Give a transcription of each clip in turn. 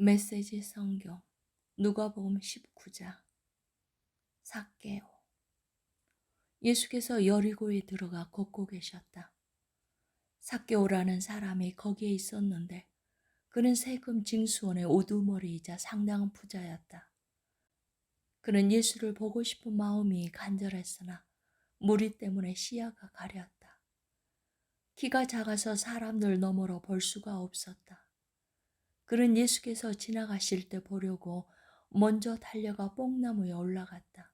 메시지 성경 누가복음 19장. 삭개오. 예수께서 여리고에 들어가 걷고 계셨다. 삭개오라는 사람이 거기에 있었는데 그는 세금 징수원의 우두머리이자 상당한 부자였다. 그는 예수를 보고 싶은 마음이 간절했으나 무리 때문에 시야가 가렸다. 키가 작아서 사람들 너머로 볼 수가 없었다. 그는 예수께서 지나가실 때 보려고 먼저 달려가 뽕나무에 올라갔다.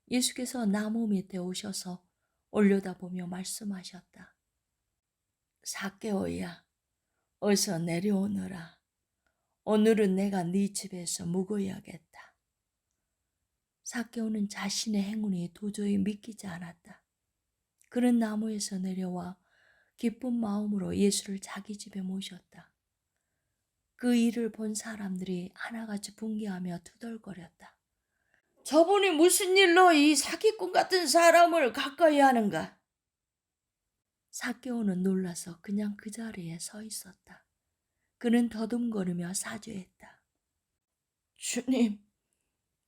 예수께서 나무 밑에 오셔서 올려다보며 말씀하셨다. 삭개오야, 어서 내려오너라. 오늘은 내가 네 집에서 묵어야겠다. 삭개오는 자신의 행운이 도저히 믿기지 않았다. 그는 나무에서 내려와 기쁜 마음으로 예수를 자기 집에 모셨다. 그 일을 본 사람들이 하나같이 붕괴하며 투덜거렸다. 저분이 무슨 일로 이 사기꾼 같은 사람을 가까이 하는가? 삭개오는 놀라서 그냥 그 자리에 서 있었다. 그는 더듬거리며 사죄했다. 주님,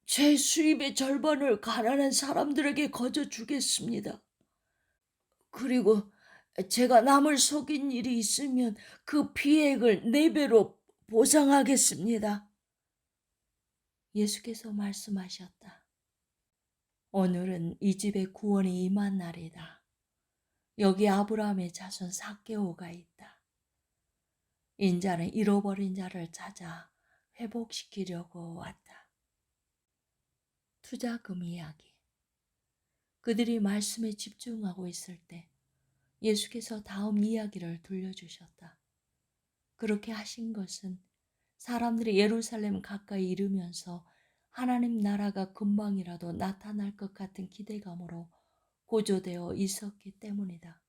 제 수입의 절반을 가난한 사람들에게 거저 주겠습니다. 그리고 제가 남을 속인 일이 있으면 그 피해액을 4배로 보상하겠습니다. 예수께서 말씀하셨다. 오늘은 이 집에 구원이 임한 날이다. 여기 아브라함의 자손 삭개오가 있다. 인자는 잃어버린 자를 찾아 회복시키려고 왔다. 투자금 이야기. 그들이 말씀에 집중하고 있을 때 예수께서 다음 이야기를 들려주셨다. 그렇게 하신 것은 사람들이 예루살렘 가까이 이르면서 하나님 나라가 금방이라도 나타날 것 같은 기대감으로 고조되어 있었기 때문이다.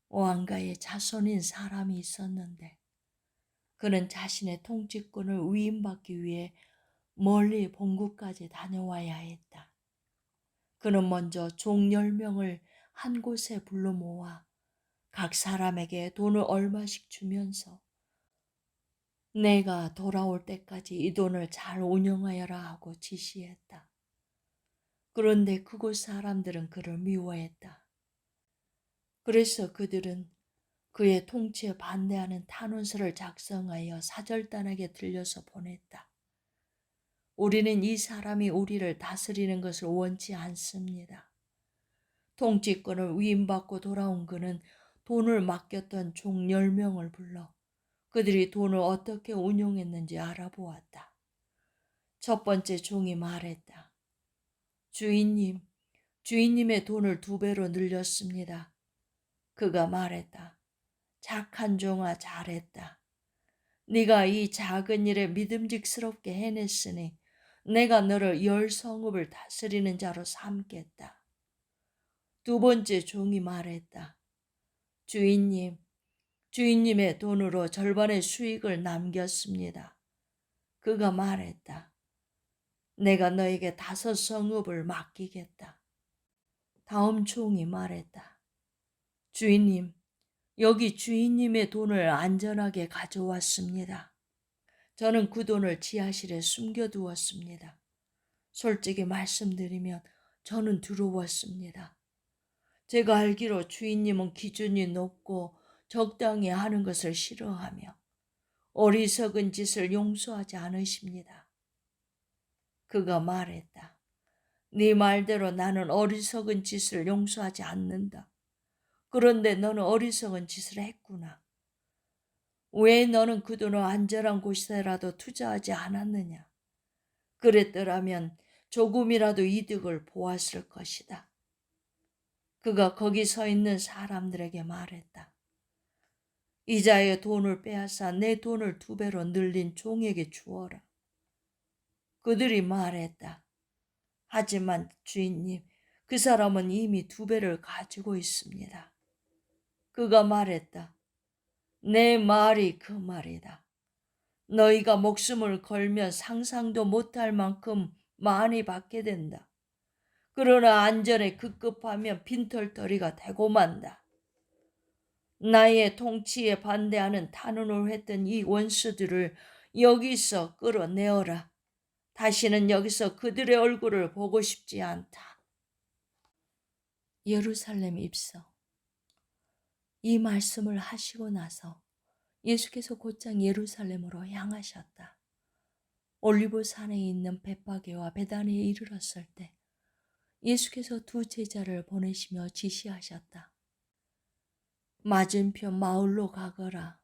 왕가의 자손인 사람이 있었는데 그는 자신의 통치권을 위임받기 위해 멀리 본국까지 다녀와야 했다. 그는 먼저 종 10명을 한 곳에 불러 모아 각 사람에게 돈을 얼마씩 주면서 내가 돌아올 때까지 이 돈을 잘 운영하여라 하고 지시했다. 그런데 그곳 사람들은 그를 미워했다. 그래서 그들은 그의 통치에 반대하는 탄원서를 작성하여 사절단에게 들려서 보냈다. 우리는 이 사람이 우리를 다스리는 것을 원치 않습니다. 통치권을 위임받고 돌아온 그는 돈을 맡겼던 종 10명을 불러 그들이 돈을 어떻게 운용했는지 알아보았다. 첫 번째 종이 말했다. 주인님, 주인님의 돈을 2배로 늘렸습니다. 그가 말했다. 착한 종아, 잘했다. 네가 이 작은 일에 믿음직스럽게 해냈으니 내가 너를 10성읍을 다스리는 자로 삼겠다. 두 번째 종이 말했다. 주인님, 주인님의 돈으로 절반의 수익을 남겼습니다. 그가 말했다. 내가 너에게 5성읍을 맡기겠다. 다음 종이 말했다. 주인님, 여기 주인님의 돈을 안전하게 가져왔습니다. 저는 그 돈을 지하실에 숨겨두었습니다. 솔직히 말씀드리면 저는 두려웠습니다. 제가 알기로 주인님은 기준이 높고 적당히 하는 것을 싫어하며 어리석은 짓을 용서하지 않으십니다. 그가 말했다. 네 말대로 나는 어리석은 짓을 용서하지 않는다. 그런데 너는 어리석은 짓을 했구나. 왜 너는 그 돈을 안전한 곳에라도 투자하지 않았느냐? 그랬더라면 조금이라도 이득을 보았을 것이다. 그가 거기 서 있는 사람들에게 말했다. 이자의 돈을 빼앗아 내 돈을 2배로 늘린 종에게 주어라. 그들이 말했다. 하지만 주인님, 그 사람은 이미 2배를 가지고 있습니다. 그가 말했다. 내 말이 그 말이다. 너희가 목숨을 걸면 상상도 못할 만큼 많이 받게 된다. 그러나 안전에 급급하면 빈털터리가 되고 만다. 나의 통치에 반대하는 탄원을 했던 이 원수들을 여기서 끌어내어라. 다시는 여기서 그들의 얼굴을 보고 싶지 않다. 예루살렘 입성. 이 말씀을 하시고 나서 예수께서 곧장 예루살렘으로 향하셨다. 올리브산에 있는 벳바게와 베다니에 이르렀을 때 예수께서 두 제자를 보내시며 지시하셨다. 맞은편 마을로 가거라.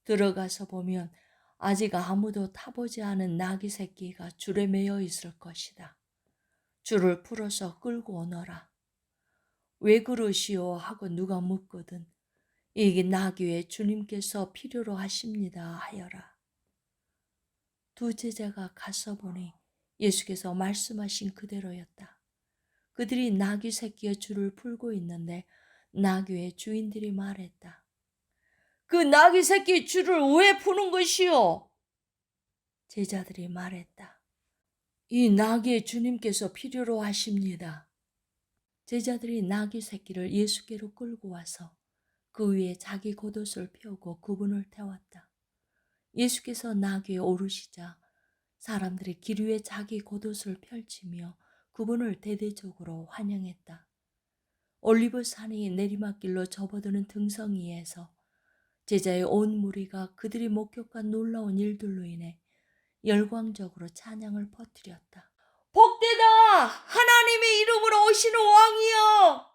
들어가서 보면 아직 아무도 타보지 않은 나귀 새끼가 줄에 매여 있을 것이다. 줄을 풀어서 끌고 오너라. 왜 그러시오 하고 누가 묻거든 이게 나귀에 주님께서 필요로 하십니다 하여라. 두 제자가 가서 보니 예수께서 말씀하신 그대로였다. 그들이 나귀 새끼의 줄을 풀고 있는데 나귀의 주인들이 말했다. 그 나귀 새끼 줄을 왜 푸는 것이오? 제자들이 말했다. 이 나귀의 주님께서 필요로 하십니다. 제자들이 나귀 새끼를 예수께로 끌고 와서 그 위에 자기 겉옷을 펴고 그분을 태웠다. 예수께서 나귀에 오르시자 사람들이 길 위에 자기 겉옷을 펼치며 그분을 대대적으로 환영했다. 올리브산이 내리막길로 접어드는 등성이에서 제자의 온 무리가 그들이 목격한 놀라운 일들로 인해 열광적으로 찬양을 퍼뜨렸다. 복되다! 하나님의 이름으로 오시는 왕이여!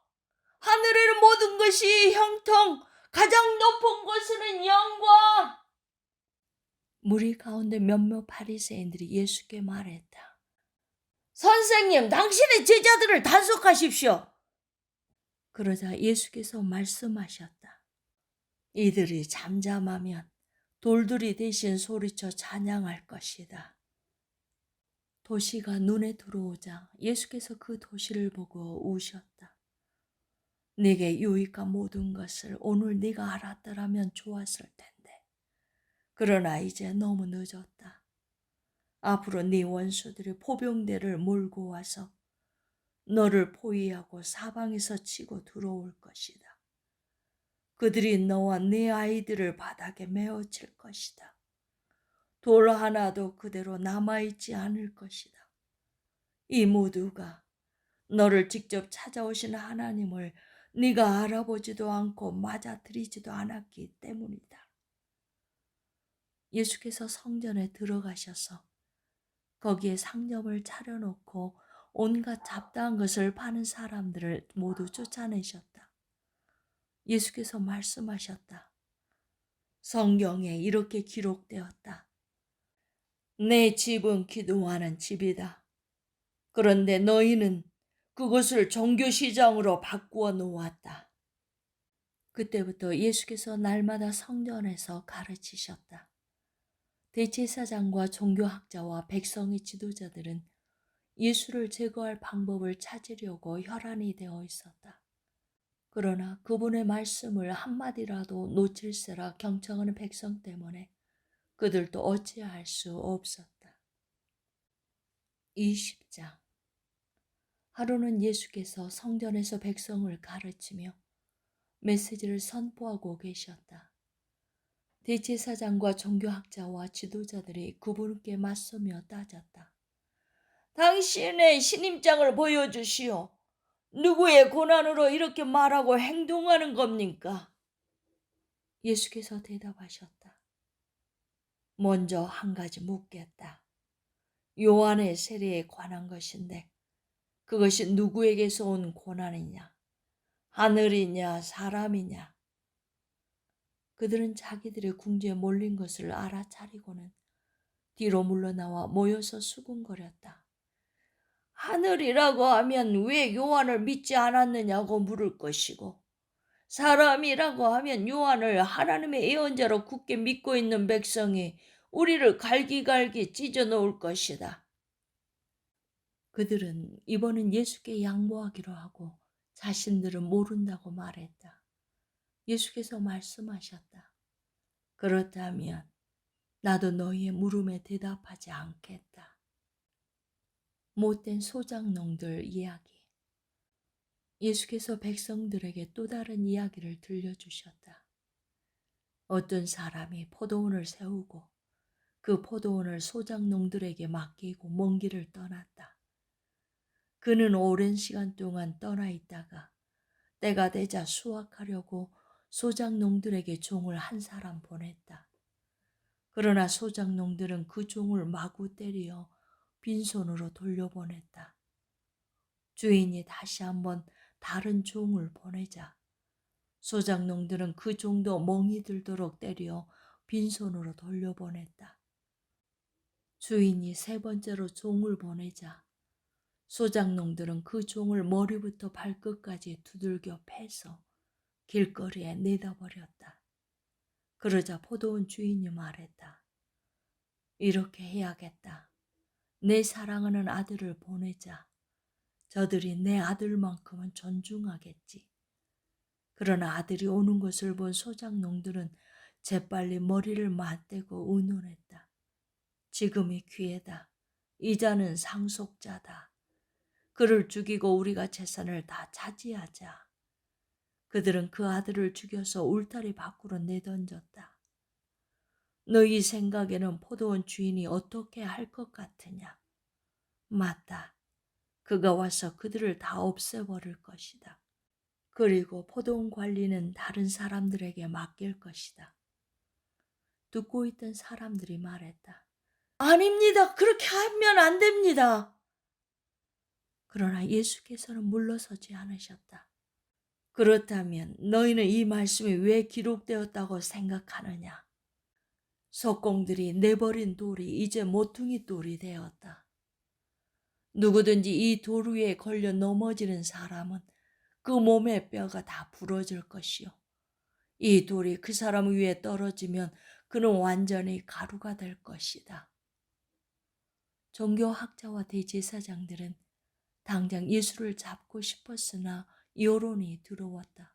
하늘에는 모든 것이 형통, 가장 높은 곳에는 영광! 무리 가운데 몇몇 바리새인들이 예수께 말했다. 선생님, 당신의 제자들을 단속하십시오. 그러자 예수께서 말씀하셨다. 이들이 잠잠하면 돌들이 대신 소리쳐 찬양할 것이다. 도시가 눈에 들어오자 예수께서 그 도시를 보고 우셨다. 네게 유익한 모든 것을 오늘 네가 알았더라면 좋았을 텐데. 그러나 이제 너무 늦었다. 앞으로 네 원수들이 포병대를 몰고 와서 너를 포위하고 사방에서 치고 들어올 것이다. 그들이 너와 네 아이들을 바닥에 메어칠 것이다. 돌 하나도 그대로 남아있지 않을 것이다. 이 모두가 너를 직접 찾아오신 하나님을 네가 알아보지도 않고 맞아들이지도 않았기 때문이다. 예수께서 성전에 들어가셔서 거기에 상점을 차려놓고 온갖 잡다한 것을 파는 사람들을 모두 쫓아내셨다. 예수께서 말씀하셨다. 성경에 이렇게 기록되었다. 내 집은 기도하는 집이다. 그런데 너희는 그것을 종교시장으로 바꾸어 놓았다. 그때부터 예수께서 날마다 성전에서 가르치셨다. 대제사장과 종교학자와 백성의 지도자들은 예수를 제거할 방법을 찾으려고 혈안이 되어 있었다. 그러나 그분의 말씀을 한마디라도 놓칠세라 경청하는 백성 때문에 그들도 어찌할 수 없었다. 20장. 하루는 예수께서 성전에서 백성을 가르치며 메시지를 선포하고 계셨다. 대제사장과 종교학자와 지도자들이 그분께 맞서며 따졌다. 당신의 신임장을 보여주시오. 누구의 고난으로 이렇게 말하고 행동하는 겁니까? 예수께서 대답하셨다. 먼저 한 가지 묻겠다. 요한의 세례에 관한 것인데 그것이 누구에게서 온 고난이냐? 하늘이냐 사람이냐? 그들은 자기들의 궁지에 몰린 것을 알아차리고는 뒤로 물러나와 모여서 수군거렸다. 하늘이라고 하면 왜 요한을 믿지 않았느냐고 물을 것이고 사람이라고 하면 요한을 하나님의 예언자로 굳게 믿고 있는 백성이 우리를 갈기갈기 찢어 놓을 것이다. 그들은 이번엔 예수께 양보하기로 하고 자신들은 모른다고 말했다. 예수께서 말씀하셨다. 그렇다면 나도 너희의 물음에 대답하지 않겠다. 못된 소작농들 이야기. 예수께서 백성들에게 또 다른 이야기를 들려주셨다. 어떤 사람이 포도원을 세우고 그 포도원을 소작농들에게 맡기고 먼 길을 떠났다. 그는 오랜 시간 동안 떠나 있다가 때가 되자 수확하려고 소작농들에게 종을 한 사람 보냈다. 그러나 소작농들은 그 종을 마구 때려 빈손으로 돌려보냈다. 주인이 다시 한번 다른 종을 보내자 소작농들은 그 종도 멍이 들도록 때려 빈손으로 돌려보냈다. 주인이 세 번째로 종을 보내자 소작농들은 그 종을 머리부터 발끝까지 두들겨 패서 길거리에 내다버렸다. 그러자 포도원 주인이 말했다. 이렇게 해야겠다. 내 사랑하는 아들을 보내자. 저들이 내 아들만큼은 존중하겠지. 그러나 아들이 오는 것을 본 소작농들은 재빨리 머리를 맞대고 의논했다. 지금이 기회다. 이자는 상속자다. 그를 죽이고 우리가 재산을 다 차지하자. 그들은 그 아들을 죽여서 울타리 밖으로 내던졌다. 너희 생각에는 포도원 주인이 어떻게 할 것 같으냐? 맞다. 그가 와서 그들을 다 없애버릴 것이다. 그리고 포도원 관리는 다른 사람들에게 맡길 것이다. 듣고 있던 사람들이 말했다. 아닙니다. 그렇게 하면 안 됩니다. 그러나 예수께서는 물러서지 않으셨다. 그렇다면 너희는 이 말씀이 왜 기록되었다고 생각하느냐? 석공들이 내버린 돌이 이제 모퉁이 돌이 되었다. 누구든지 이 돌 위에 걸려 넘어지는 사람은 그 몸의 뼈가 다 부러질 것이요. 이 돌이 그 사람 위에 떨어지면 그는 완전히 가루가 될 것이다. 종교학자와 대제사장들은 당장 예수를 잡고 싶었으나 여론이 두려웠다.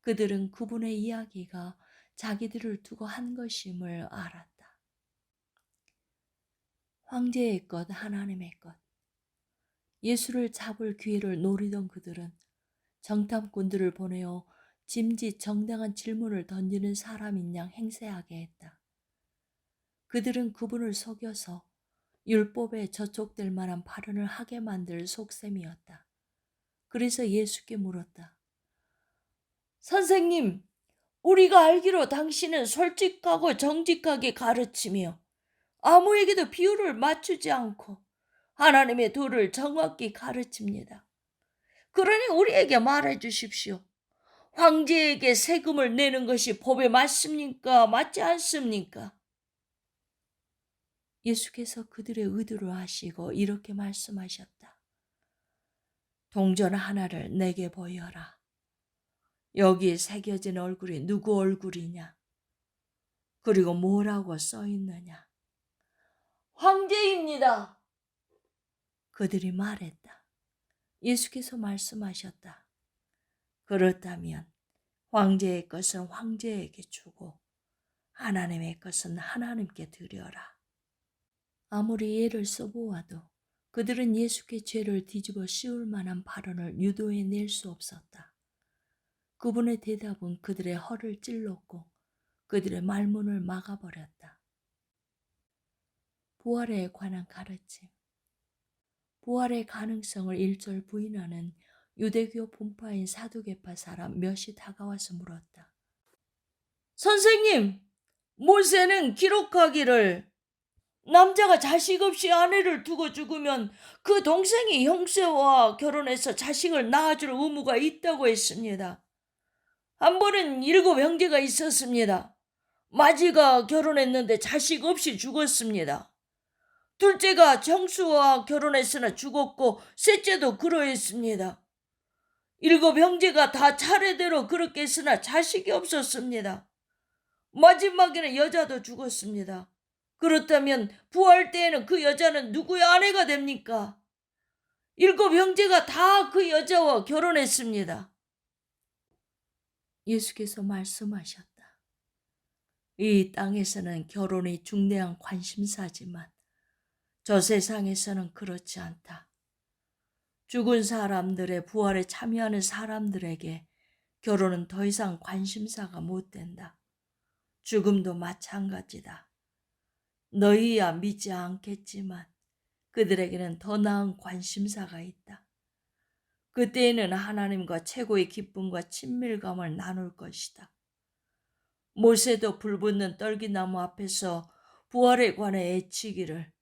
그들은 그분의 이야기가 자기들을 두고 한 것임을 알았다. 황제의 것, 하나님의 것. 예수를 잡을 기회를 노리던 그들은 정탐꾼들을 보내어 짐짓 정당한 질문을 던지는 사람인 양 행세하게 했다. 그들은 그분을 속여서 율법에 저촉될 만한 발언을 하게 만들 속셈이었다. 그래서 예수께 물었다. 선생님, 우리가 알기로 당신은 솔직하고 정직하게 가르치며 아무에게도 비율을 맞추지 않고 하나님의 도를 정확히 가르칩니다. 그러니 우리에게 말해 주십시오. 황제에게 세금을 내는 것이 법에 맞습니까? 맞지 않습니까? 예수께서 그들의 의도를 아시고 이렇게 말씀하셨다. 동전 하나를 내게 보여라. 여기에 새겨진 얼굴이 누구 얼굴이냐? 그리고 뭐라고 써 있느냐? 황제입니다. 그들이 말했다. 예수께서 말씀하셨다. 그렇다면 황제의 것은 황제에게 주고 하나님의 것은 하나님께 드려라. 아무리 예를 써보아도 그들은 예수께 죄를 뒤집어 씌울 만한 발언을 유도해낼 수 없었다. 그분의 대답은 그들의 허를 찔렀고 그들의 말문을 막아버렸다. 부활에 관한 가르침. 부활의 가능성을 일절 부인하는 유대교 분파인 사두개파 사람 몇이 다가와서 물었다. 선생님, 모세는 기록하기를 남자가 자식 없이 아내를 두고 죽으면 그 동생이 형제와 결혼해서 자식을 낳아줄 의무가 있다고 했습니다. 한 번은 7 형제가 있었습니다. 마지가 결혼했는데 자식 없이 죽었습니다. 둘째가 정수와 결혼했으나 죽었고 셋째도 그러했습니다. 7 형제가 다 차례대로 그렇게 했으나 자식이 없었습니다. 마지막에는 여자도 죽었습니다. 그렇다면 부활 때에는 그 여자는 누구의 아내가 됩니까? 7 형제가 다 그 여자와 결혼했습니다. 예수께서 말씀하셨다. 이 땅에서는 결혼이 중대한 관심사지만 저 세상에서는 그렇지 않다. 죽은 사람들의 부활에 참여하는 사람들에게 결혼은 더 이상 관심사가 못 된다. 죽음도 마찬가지다. 너희야 믿지 않겠지만 그들에게는 더 나은 관심사가 있다. 그때에는 하나님과 최고의 기쁨과 친밀감을 나눌 것이다. 모세도 불붙는 떨기나무 앞에서 부활에 관해 애치기를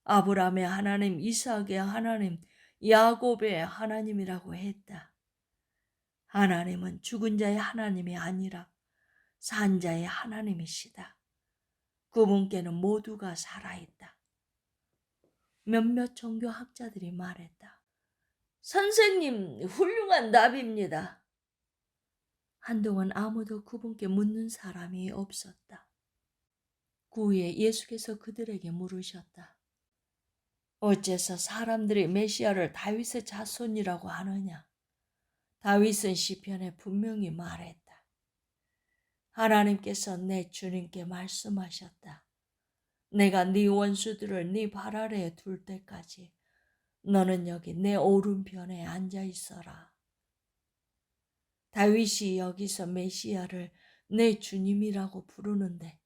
아브라함의 하나님, 이삭의 하나님, 야곱의 하나님이라고 했다. 하나님은 죽은 자의 하나님이 아니라 산 자의 하나님이시다. 그분께는 모두가 살아있다. 몇몇 종교학자들이 말했다. 선생님, 훌륭한 답입니다. 한동안 아무도 그분께 묻는 사람이 없었다. 그 후에 예수께서 그들에게 물으셨다. 어째서 사람들이 메시아를 다윗의 자손이라고 하느냐? 다윗은 시편에 분명히 말했다. 하나님께서 내 주님께 말씀하셨다. 내가 네 원수들을 네 발 아래에 둘 때까지 너는 여기 내 오른편에 앉아 있어라. 다윗이 여기서 메시아를 내 주님이라고 부르는데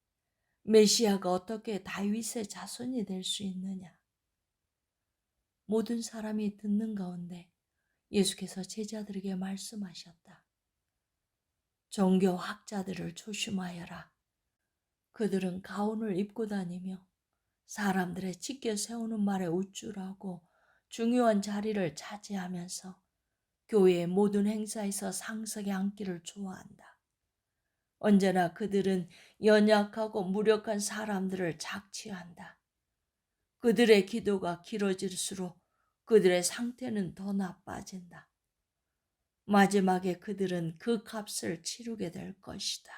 메시아가 어떻게 다윗의 자손이 될 수 있느냐? 모든 사람이 듣는 가운데 예수께서 제자들에게 말씀하셨다. 종교학자들을 조심하여라. 그들은 가운을 입고 다니며 사람들의 찢겨 세우는 말에 우쭐하고 중요한 자리를 차지하면서 교회의 모든 행사에서 상석에 앉기를 좋아한다. 언제나 그들은 연약하고 무력한 사람들을 착취한다. 그들의 기도가 길어질수록 그들의 상태는 더 나빠진다. 마지막에 그들은 그 값을 치르게 될 것이다.